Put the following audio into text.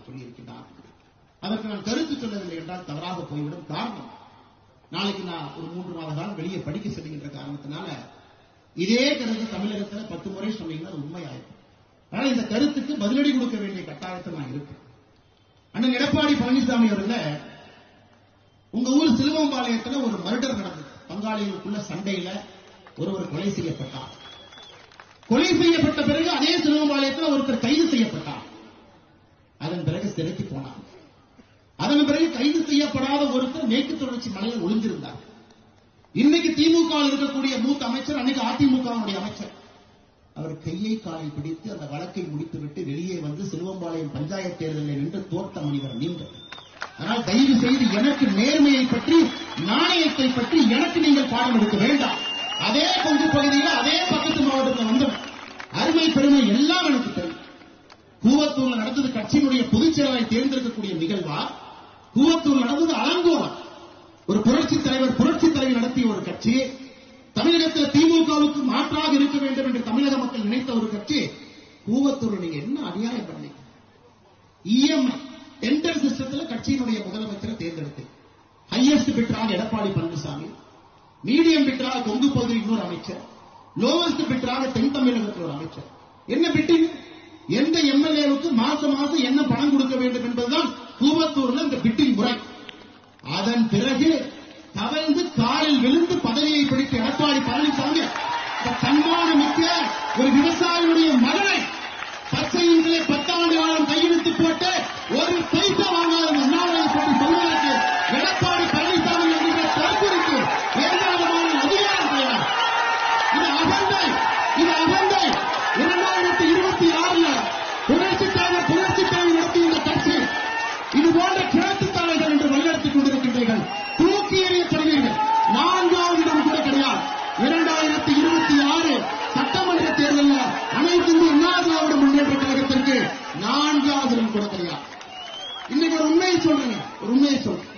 சொல்லியிருக்கிறார். அதற்கு நான் கருத்து சொல்லவில்லை என்றால் தவறாக போய்விடும். காரணம், நாளைக்கு நான் ஒரு 3 மாத காலம் வெளியே படிக்க செல்கின்ற காரணத்தினால இதே கருத்து தமிழகத்தில் 10 முறை சொன்னீங்கன்னா அது உண்மையாயிருக்கும். ஆனால் இந்த கருத்துக்கு பதிலடி கொடுக்க வேண்டிய கட்டாயத்தில் நான் இருக்கேன். அண்ணன் எடப்பாடி பழனிசாமி அவர்கள், உங்க ஊர் சிலுவம்பாளையத்தில் ஒரு மர்டர் நடந்தது. பங்காளிகளுக்குள்ள சண்டையில ஒருவர் கொலை செய்யப்பட்டார். கொலை செய்யப்பட்ட பிறகு அதே சிலுவம்பாளையத்தில் ஒருத்தர் கைது செய்யப்பட்டார். அதன் பிறகு சிறைக்கு போனார். அதன் பிறகு கைது செய்யப்படாத ஒருத்தர் மேற்கு தொடர்ச்சி மலையில் ஒளிந்திருந்தார். இன்னைக்கு திமுக இருக்கக்கூடிய மூத்த அமைச்சர், அன்னைக்கு அதிமுக அமைச்சர், அவர் கையை காலை பிடித்து அந்த வழக்கை முடித்துவிட்டு வெளியே வந்து சிலுவம்பாளையம் பஞ்சாயத்து தேர்தலில் நின்று தோற்ற மனிதர் நீங்கள். ஆனால் தயவு செய்து எனக்கு நேர்மையை பற்றி, நாணயத்தை பற்றி எனக்கு நீங்கள் பாடம் எடுக்க வேண்டாம். அதே கொங்கு பகுதியில் அதே பக்கத்து மாவட்டத்தில் வந்தோம். அருமை பெருமை எல்லாம் எனக்கு தெரியும். கூவத்தூர்ல நடந்தது கட்சியினுடைய பொதுச் செயலாளரை தேர்ந்தெடுக்கக்கூடிய நிகழ்வா? கூவத்தூர் நடந்தது அலங்கோலம். ஒரு புரட்சி தலைவர் நடத்திய ஒரு கட்சி, தமிழகத்தில் திமுகவுக்கு மாற்றாக இருக்க வேண்டும் என்று தமிழக மக்கள் நினைத்த ஒரு கட்சி. கூவத்தூர் நீங்க என்ன அநியாயம் பண்ணீங்க? இஎம்ஐ டெண்டர் சிஸ்டத்தில் கட்சியினுடைய முதலமைச்சரை தேர்ந்தெடுத்து, ஹையஸ்ட் பிட்டராக எடப்பாடி பழனிசாமி, மீடியம் பிட்டராக கொங்கு பகுதியில் இன்னொரு அமைச்சர், லோவஸ்ட் பிட்டராக தென் தமிழகத்தில் ஒரு அமைச்சர். என்ன பிட்டிங்? எந்த எம்எல்ஏவுக்கு மாசம் என்ன பணம் கொடுக்க வேண்டும் என்பதுதான் கூவத்தூர்ல இந்த பிட்டிங் முறை. அதன் பிறகு தவழ்ந்து காலில் விழுந்து பதவியை பிடித்த எடப்பாடி பழனிசாமி தன்மானமிக்க ஒரு விவசாயியுடைய மகனை பச்சையிலே 10 ஆண்டு காலம் கையெழுத்து போட்டு ஒரு பைசா வாங்காத அண்ணாமலை பற்றி சொல்வதற்கு எடப்பாடி பழனிசாமி என்கிற தரப்பிற்கு எந்த விதமான அதிகாரம் கிடையாது. இது அகந்தை. 2026 புரட்சித் தலைவர் நடத்திய இந்த கட்சி இது போன்ற கிழக்கு தலைவர் என்று வழிநடத்திக் கொண்டிருக்கின்றீர்கள். தூக்கி எறியப்படுவீர்கள். 4வது இடம் கூட கிடையாது. 2026 சட்டமன்ற தேர்தலில் அனைத்து இந்திய அண்ணா திராவிட முன்னேற்ற கழகத்திற்கு 4வது இடம் கூட கிடையாது. இன்னைக்கு ஒரு உண்மையை சொல்றேன்.